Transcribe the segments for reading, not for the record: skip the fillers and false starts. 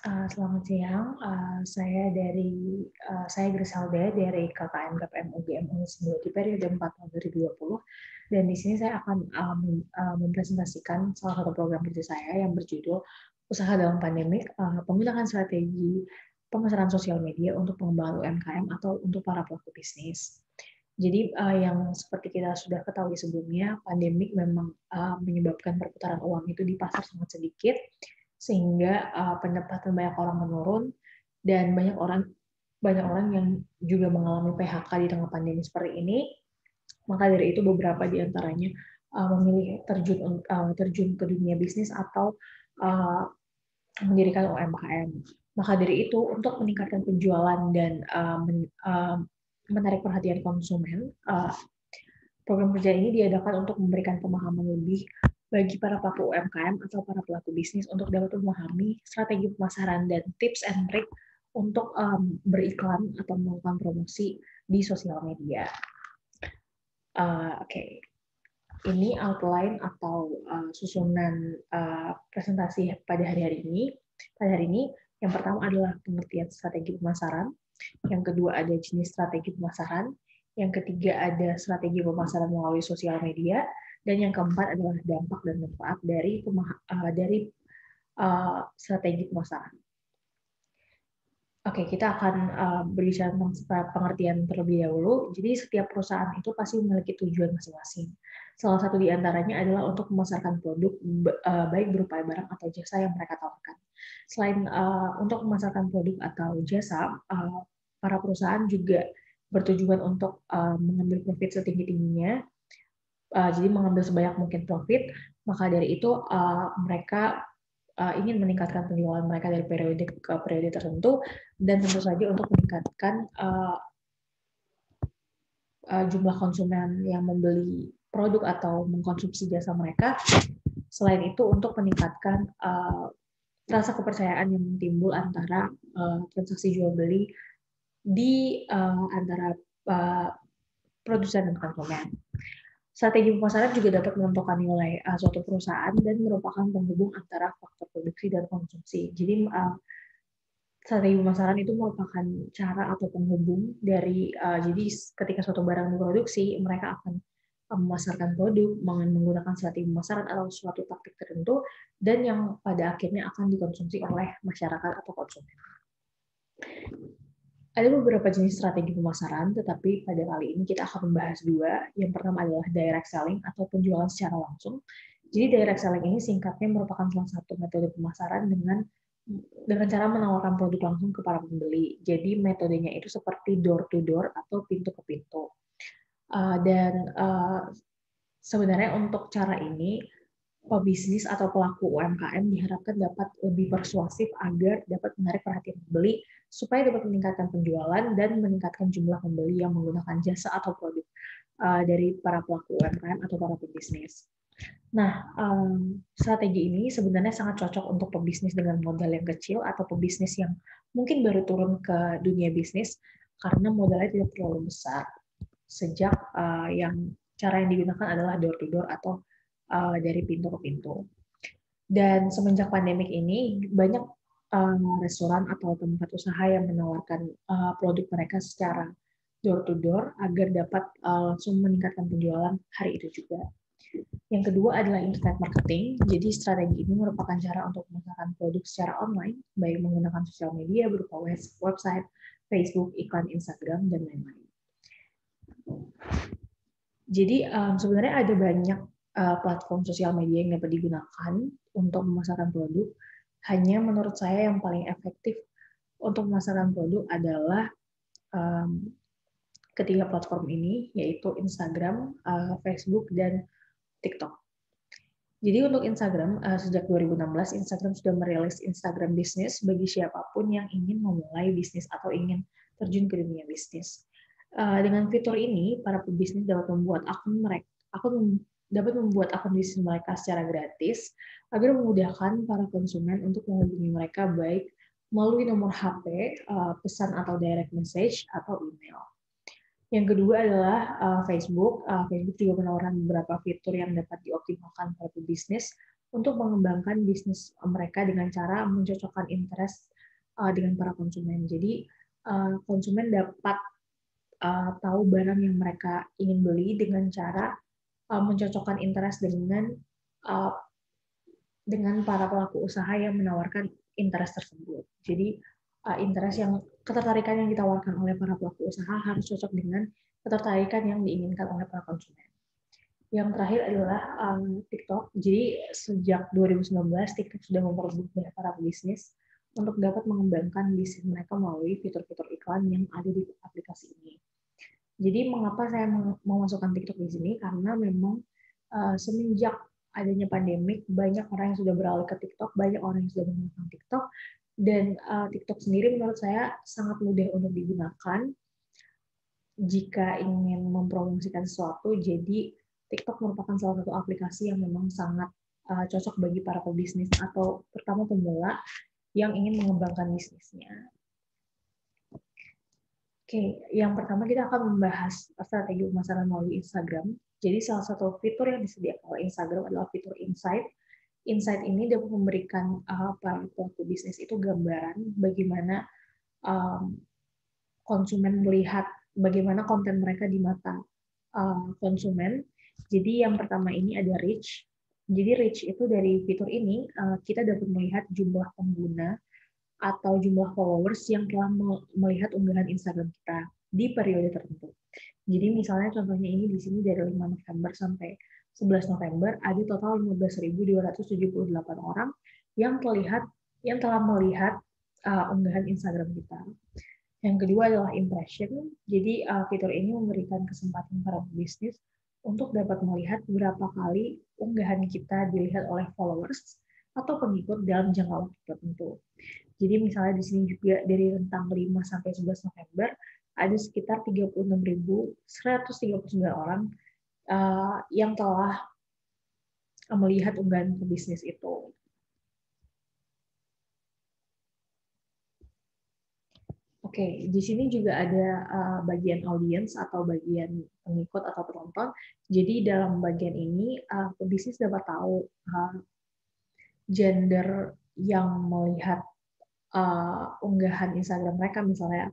Selamat siang, saya Griselda dari KKN KPM UGM Unisba di periode 4 tahun 2020, dan di sini saya akan mempresentasikan salah satu program kerja saya yang berjudul Usaha dalam Pandemik, Penggunaan Strategi Pemasaran Sosial Media untuk Pengembangan UMKM atau untuk para pelaku bisnis. Jadi yang seperti kita sudah ketahui sebelumnya, pandemik memang menyebabkan perputaran uang itu di pasar sangat sedikit, sehingga pendapatan banyak orang menurun dan banyak orang yang juga mengalami PHK di tengah pandemi seperti ini. Maka dari itu beberapa di antaranya memilih terjun ke dunia bisnis atau uh, mendirikan UMKM. Maka dari itu untuk meningkatkan penjualan dan menarik perhatian konsumen, program kerja ini diadakan untuk memberikan pemahaman lebih bagi para pelaku UMKM atau para pelaku bisnis untuk dapat memahami strategi pemasaran dan tips and trick untuk beriklan atau melakukan promosi di sosial media. Oke. Ini outline atau susunan presentasi pada hari ini. Pada hari ini, yang pertama adalah pengertian strategi pemasaran, yang kedua ada jenis strategi pemasaran, yang ketiga ada strategi pemasaran melalui sosial media, dan yang keempat adalah dampak dan manfaat dari strategi pemasaran. Oke, kita akan berbicara tentang pengertian terlebih dahulu. Jadi setiap perusahaan itu pasti memiliki tujuan masing-masing. Salah satu di antaranya adalah untuk memasarkan produk baik berupa barang atau jasa yang mereka tawarkan. Selain untuk memasarkan produk atau jasa, para perusahaan juga bertujuan untuk mengambil profit setinggi-tingginya. Jadi mengambil sebanyak mungkin profit. Maka dari itu mereka ingin meningkatkan penjualan mereka dari periode ke periode tertentu, dan tentu saja untuk meningkatkan jumlah konsumen yang membeli produk atau mengkonsumsi jasa mereka. Selain itu untuk meningkatkan rasa kepercayaan yang timbul antara transaksi jual beli di antara produsen dan konsumen. Strategi pemasaran juga dapat menentukan nilai suatu perusahaan dan merupakan penghubung antara faktor produksi dan konsumsi. Jadi strategi pemasaran itu merupakan cara atau penghubung dari jadi ketika suatu barang diproduksi, mereka akan memasarkan produk menggunakan strategi pemasaran atau suatu taktik tertentu, dan yang pada akhirnya akan dikonsumsi oleh masyarakat atau konsumen. Ada beberapa jenis strategi pemasaran, tetapi pada kali ini kita akan membahas dua. Yang pertama adalah direct selling atau penjualan secara langsung. Jadi direct selling ini singkatnya merupakan salah satu metode pemasaran dengan cara menawarkan produk langsung ke para pembeli. Jadi metodenya itu seperti door to door atau pintu ke pintu. Dan sebenarnya untuk cara ini pebisnis atau pelaku UMKM diharapkan dapat lebih persuasif agar dapat menarik perhatian pembeli supaya dapat meningkatkan penjualan dan meningkatkan jumlah pembeli yang menggunakan jasa atau produk dari para pelaku UMKM atau para pebisnis. Nah, strategi ini sebenarnya sangat cocok untuk pebisnis dengan modal yang kecil atau pebisnis yang mungkin baru turun ke dunia bisnis karena modalnya tidak terlalu besar. Sejak cara yang digunakan adalah door to door atau dari pintu ke pintu. Dan semenjak pandemik ini, banyak restoran atau tempat usaha yang menawarkan produk mereka secara door to door agar dapat langsung meningkatkan penjualan hari itu juga. Yang kedua adalah internet marketing. Jadi strategi ini merupakan cara untuk memasarkan produk secara online, baik menggunakan sosial media berupa website, Facebook, iklan Instagram, dan lain-lain. Jadi sebenarnya ada banyak platform sosial media yang dapat digunakan untuk memasarkan produk. Hanya menurut saya yang paling efektif untuk memasarkan produk adalah ketiga platform ini, yaitu Instagram, Facebook, dan TikTok. Jadi untuk Instagram, sejak 2016, Instagram sudah merilis Instagram Business bagi siapapun yang ingin memulai bisnis atau ingin terjun ke dunia bisnis. Dengan fitur ini, para pebisnis dapat membuat akun bisnis mereka secara gratis agar memudahkan para konsumen untuk menghubungi mereka baik melalui nomor HP, pesan atau direct message, atau email. Yang kedua adalah Facebook. Facebook juga menawarkan beberapa fitur yang dapat dioptimalkan para pebisnis untuk mengembangkan bisnis mereka dengan cara mencocokkan interest dengan para konsumen. Jadi konsumen dapat tahu barang yang mereka ingin beli dengan cara mencocokkan interest uh, dengan para pelaku usaha yang menawarkan interest tersebut. Jadi interest yang ketertarikan yang ditawarkan oleh para pelaku usaha harus cocok dengan ketertarikan yang diinginkan oleh para konsumen. Yang terakhir adalah TikTok. Jadi sejak 2019 TikTok sudah memperebut para pebisnis untuk dapat mengembangkan bisnis mereka melalui fitur-fitur iklan yang ada di aplikasi ini. Jadi mengapa saya memasukkan TikTok di sini? Karena memang semenjak adanya pandemik, banyak orang yang sudah beralih ke TikTok, banyak orang yang sudah menggunakan TikTok, dan TikTok sendiri menurut saya sangat mudah untuk digunakan jika ingin mempromosikan sesuatu. Jadi TikTok merupakan salah satu aplikasi yang memang sangat cocok bagi para pebisnis atau terutama pemula yang ingin mengembangkan bisnisnya. Oke, yang pertama kita akan membahas strategi pemasaran melalui Instagram. Jadi salah satu fitur yang disediakan oleh Instagram adalah fitur Insight. Insight ini dapat memberikan para pelaku bisnis itu gambaran bagaimana konsumen melihat bagaimana konten mereka di mata konsumen. Jadi yang pertama ini ada reach. Jadi reach itu dari fitur ini kita dapat melihat jumlah pengguna atau jumlah followers yang telah melihat unggahan Instagram kita di periode tertentu. Jadi misalnya contohnya ini di sini dari 5 November sampai 11 November ada total 15.278 orang yang telah melihat unggahan Instagram kita. Yang kedua adalah impression. Jadi fitur ini memberikan kesempatan para bisnis untuk dapat melihat berapa kali unggahan kita dilihat oleh followers atau pengikut dalam jangka waktu tertentu. Jadi misalnya di sini juga dari rentang 5 sampai 11 November ada sekitar 36.139 orang yang telah melihat unggahan bisnis itu. Oke, di sini juga ada bagian audience atau bagian pengikut atau penonton. Jadi dalam bagian ini pebisnis dapat tahu gender yang melihat unggahan Instagram mereka, misalnya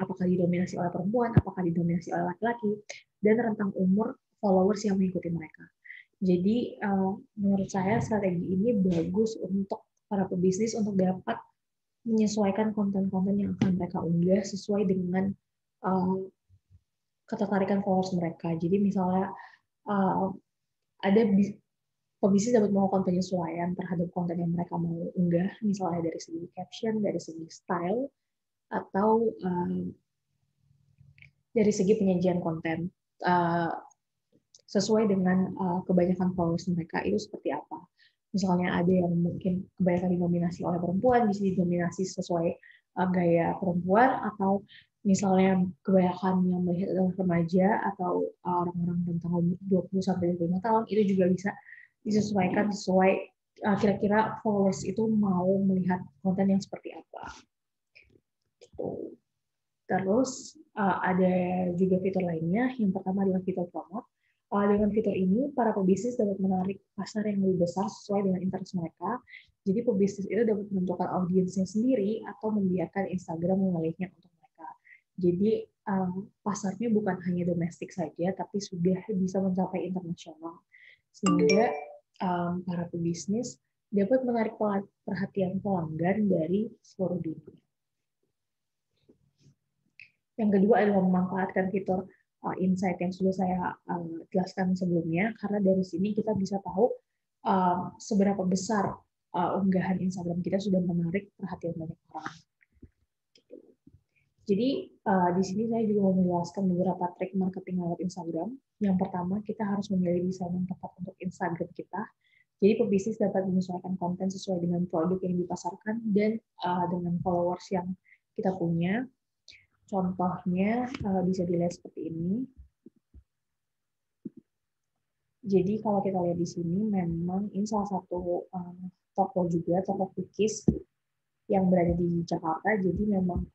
apakah didominasi oleh perempuan, apakah didominasi oleh laki-laki, dan rentang umur followers yang mengikuti mereka. Jadi menurut saya strategi ini bagus untuk para pebisnis untuk dapat menyesuaikan konten-konten yang akan mereka unggah sesuai dengan ketertarikan followers mereka. Jadi misalnya ada pebisnis dapat melakukan penyesuaian terhadap konten yang mereka mau unggah, misalnya dari segi caption, dari segi style, atau dari segi penyajian konten sesuai dengan kebanyakan followers mereka itu seperti apa. Misalnya ada yang mungkin kebanyakan didominasi oleh perempuan, bisa didominasi sesuai gaya perempuan, atau misalnya kebanyakan yang melihat adalah remaja atau orang-orang rentang umur 20 sampai 25 tahun, itu juga bisa disesuaikan sesuai kira-kira followers itu mau melihat konten yang seperti apa. Gitu. Terus ada juga fitur lainnya. Yang pertama adalah fitur promote. Dengan fitur ini, para pebisnis dapat menarik pasar yang lebih besar sesuai dengan interest mereka. Jadi pebisnis itu dapat menentukan audiensnya sendiri atau membiarkan Instagram memilihnya untuk mereka. Jadi pasarnya bukan hanya domestik saja, tapi sudah bisa mencapai internasional. Sehingga para pebisnis dapat menarik perhatian pelanggan dari seluruh dunia. Yang kedua adalah memanfaatkan fitur insight yang sudah saya jelaskan sebelumnya, karena dari sini kita bisa tahu seberapa besar unggahan Instagram kita sudah menarik perhatian banyak orang. Jadi di sini saya juga mau menjelaskan beberapa trik marketing lewat Instagram. Yang pertama, kita harus memilih desain yang tepat untuk Instagram kita. Jadi pebisnis dapat menyesuaikan konten sesuai dengan produk yang dipasarkan dan dengan followers yang kita punya. Contohnya bisa dilihat seperti ini. Jadi kalau kita lihat di sini, memang ini salah satu toko juga, toko cookies yang berada di Jakarta. Jadi memang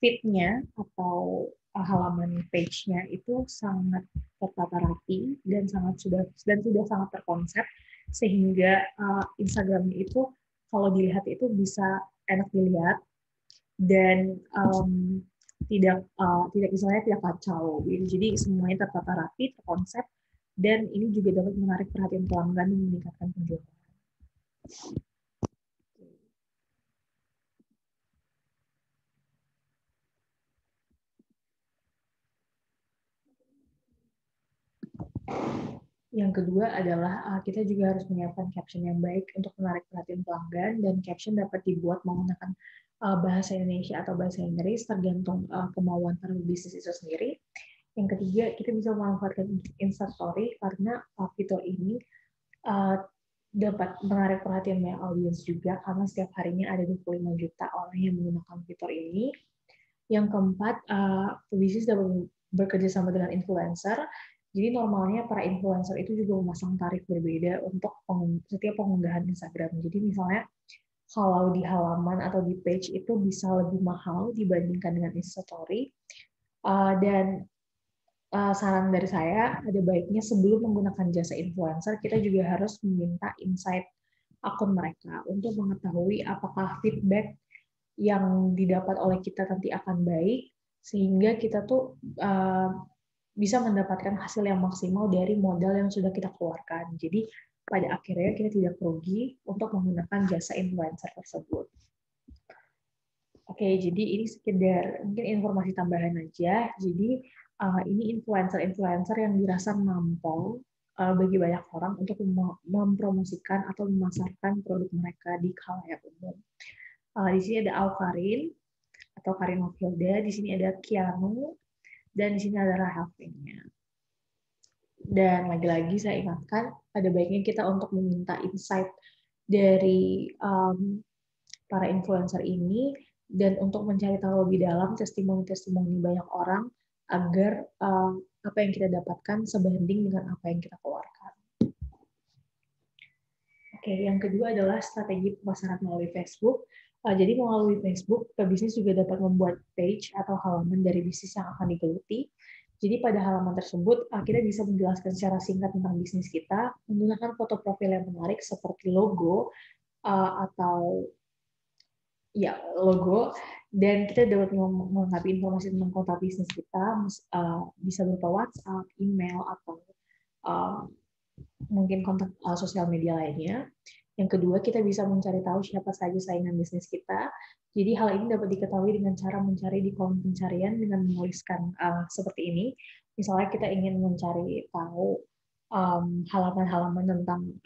feed-nya atau halaman page-nya itu sangat tertata rapi dan sudah sangat terkonsep. sehingga Instagramnya itu kalau dilihat itu bisa enak dilihat dan tidak misalnya tidak kacau. Jadi semuanya tertata rapi, terkonsep, dan ini juga dapat menarik perhatian pelanggan dan meningkatkan penjualan. Yang kedua adalah kita juga harus menyiapkan caption yang baik untuk menarik perhatian pelanggan, dan caption dapat dibuat menggunakan bahasa Indonesia atau bahasa Inggris tergantung kemauan para bisnis itu sendiri. Yang ketiga, kita bisa memanfaatkan Instastory karena fitur ini dapat menarik perhatian banyak audiens juga karena setiap harinya ada 25 juta orang yang menggunakan fitur ini. Yang keempat, pebisnis dapat bekerja sama dengan influencer. Jadi normalnya para influencer itu juga memasang tarif berbeda untuk setiap pengunggahan Instagram. Jadi misalnya kalau di halaman atau di page itu bisa lebih mahal dibandingkan dengan Instastory. Dan saran dari saya, ada baiknya sebelum menggunakan jasa influencer, kita juga harus meminta insight akun mereka untuk mengetahui apakah feedback yang didapat oleh kita nanti akan baik, sehingga kita tuh bisa mendapatkan hasil yang maksimal dari modal yang sudah kita keluarkan. Jadi pada akhirnya kita tidak rugi untuk menggunakan jasa influencer tersebut. Oke, jadi ini sekedar mungkin informasi tambahan aja. Jadi ini influencer-influencer yang dirasa mampu bagi banyak orang untuk mempromosikan atau memasarkan produk mereka di khalayak umum. Di sini ada Aukarin atau Karin Matilda, di sini ada Kianu, dan di sini ada Rahel Fenya. Dan lagi-lagi saya ingatkan, ada baiknya kita untuk meminta insight dari para influencer ini dan untuk mencari tahu lebih dalam testimoni-testimoni banyak orang agar apa yang kita dapatkan sebanding dengan apa yang kita keluarkan. Oke, yang kedua adalah strategi pemasaran melalui Facebook. Jadi melalui Facebook, pebisnis juga dapat membuat page atau halaman dari bisnis yang akan digeluti. Jadi pada halaman tersebut, kita bisa menjelaskan secara singkat tentang bisnis kita, menggunakan foto profil yang menarik seperti logo atau ya logo, dan kita dapat melengkapi informasi tentang kontak bisnis kita, bisa berupa WhatsApp, email, atau mungkin kontak sosial media lainnya. Yang kedua, kita bisa mencari tahu siapa saja saingan bisnis kita. Jadi hal ini dapat diketahui dengan cara mencari di kolom pencarian dengan menuliskan seperti ini. Misalnya kita ingin mencari tahu halaman-halaman tentang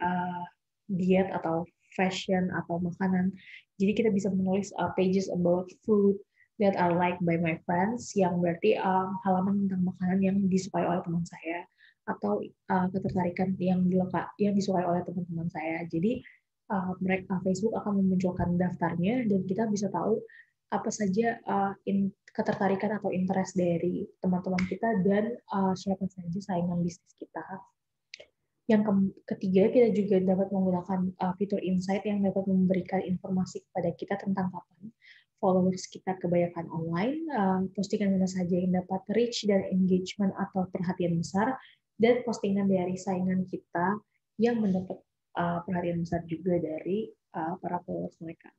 diet atau fashion atau makanan. Jadi kita bisa menulis pages about food that are liked by my friends, yang berarti halaman tentang makanan yang disukai oleh teman saya, atau ketertarikan yang disukai oleh teman-teman saya. Jadi mereka Facebook akan memunculkan daftarnya dan kita bisa tahu apa saja ketertarikan atau interest dari teman-teman kita dan siapa saja saingan bisnis kita. Yang ketiga, kita juga dapat menggunakan fitur insight yang dapat memberikan informasi kepada kita tentang kapan followers kita kebanyakan online, postingan mana saja yang dapat reach dan engagement atau perhatian besar, dan postingan dari saingan kita yang mendapat perhatian besar juga dari para followers mereka.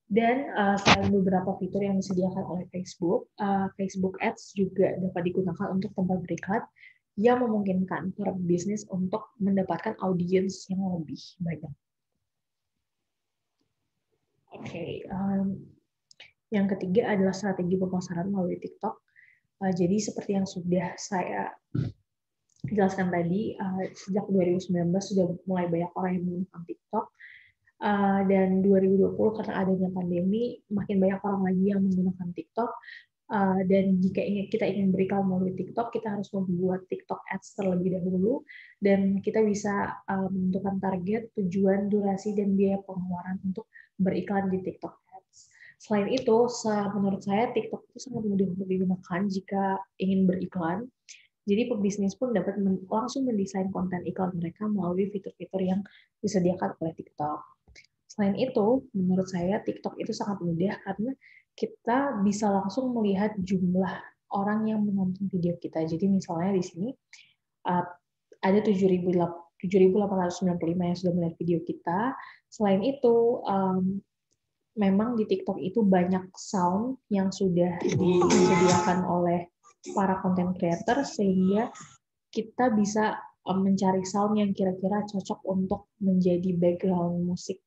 Dan selain beberapa fitur yang disediakan oleh Facebook, Facebook Ads juga dapat digunakan untuk tempat beriklan yang memungkinkan para bisnis untuk mendapatkan audiens yang lebih banyak. Oke, yang ketiga adalah strategi pemasaran melalui TikTok. Jadi seperti yang sudah saya jelaskan tadi, sejak 2019 sudah mulai banyak orang yang menggunakan TikTok. Dan 2020 karena adanya pandemi, makin banyak orang lagi yang menggunakan TikTok. Dan jika kita ingin beriklan melalui TikTok, kita harus membuat TikTok Ads terlebih dahulu, dan kita bisa menentukan target, tujuan, durasi, dan biaya pengeluaran untuk beriklan di TikTok Ads. Selain itu, menurut saya TikTok itu sangat mudah untuk digunakan jika ingin beriklan. Jadi pebisnis pun dapat langsung mendesain konten iklan mereka melalui fitur-fitur yang disediakan oleh TikTok. Selain itu, menurut saya TikTok itu sangat mudah karena kita bisa langsung melihat jumlah orang yang menonton video kita. Jadi misalnya di sini ada 7.800 7.895 yang sudah melihat video kita. Selain itu, memang di TikTok itu banyak sound yang sudah disediakan oleh para content creator, sehingga kita bisa mencari sound yang kira-kira cocok untuk menjadi background musik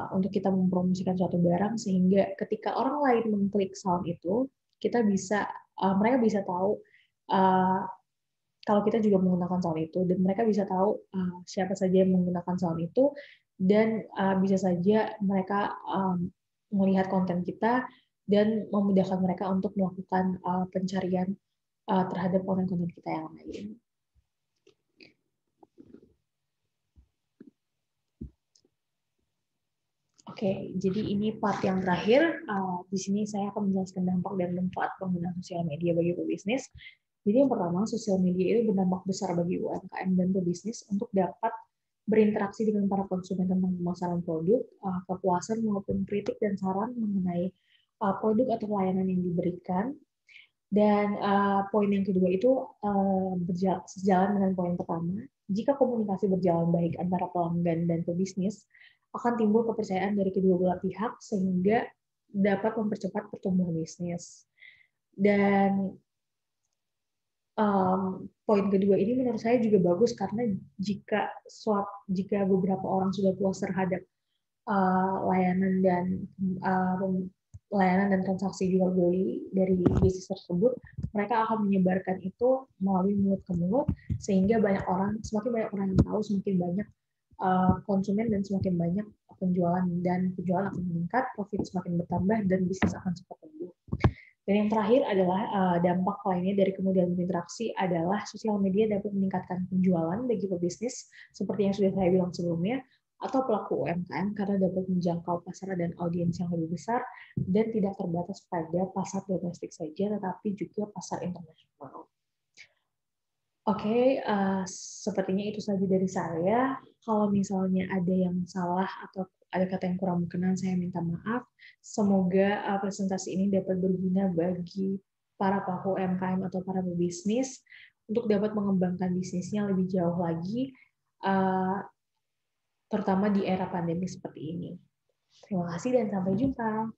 untuk kita mempromosikan suatu barang, sehingga ketika orang lain mengklik sound itu, kita bisa mereka bisa tahu kalau kita juga menggunakan sound itu, dan mereka bisa tahu siapa saja yang menggunakan sound itu, dan bisa saja mereka melihat konten kita dan memudahkan mereka untuk melakukan pencarian terhadap konten-konten kita yang lain. Oke, jadi ini part yang terakhir. Di sini saya akan menjelaskan dampak dan manfaat penggunaan sosial media bagi pebisnis. Jadi yang pertama, sosial media itu berdampak besar bagi UMKM dan pebisnis untuk dapat berinteraksi dengan para konsumen tentang pemasaran produk, kepuasan maupun kritik dan saran mengenai produk atau layanan yang diberikan. Dan poin yang kedua itu sejalan dengan poin pertama. Jika komunikasi berjalan baik antara pelanggan dan pebisnis, akan timbul kepercayaan dari kedua belah pihak sehingga dapat mempercepat pertumbuhan bisnis. Dan poin kedua ini menurut saya juga bagus karena jika beberapa orang sudah puas terhadap layanan dan transaksi jual beli dari bisnis tersebut, mereka akan menyebarkan itu melalui mulut ke mulut, sehingga semakin banyak orang yang tahu, semakin banyak konsumen dan semakin banyak penjualan akan meningkat, profit semakin bertambah, dan bisnis akan cepat tumbuh. Dan yang terakhir adalah dampak lainnya dari kemudahan berinteraksi adalah sosial media dapat meningkatkan penjualan bagi pebisnis seperti yang sudah saya bilang sebelumnya, atau pelaku UMKM karena dapat menjangkau pasar dan audiens yang lebih besar dan tidak terbatas pada pasar domestik saja, tetapi juga pasar internasional. Oke, sepertinya itu saja dari saya. Kalau misalnya ada yang salah atau ada kata yang kurang berkenan, saya minta maaf. Semoga presentasi ini dapat berguna bagi para pelaku UMKM atau para pebisnis untuk dapat mengembangkan bisnisnya lebih jauh lagi, terutama di era pandemi seperti ini. Terima kasih dan sampai jumpa.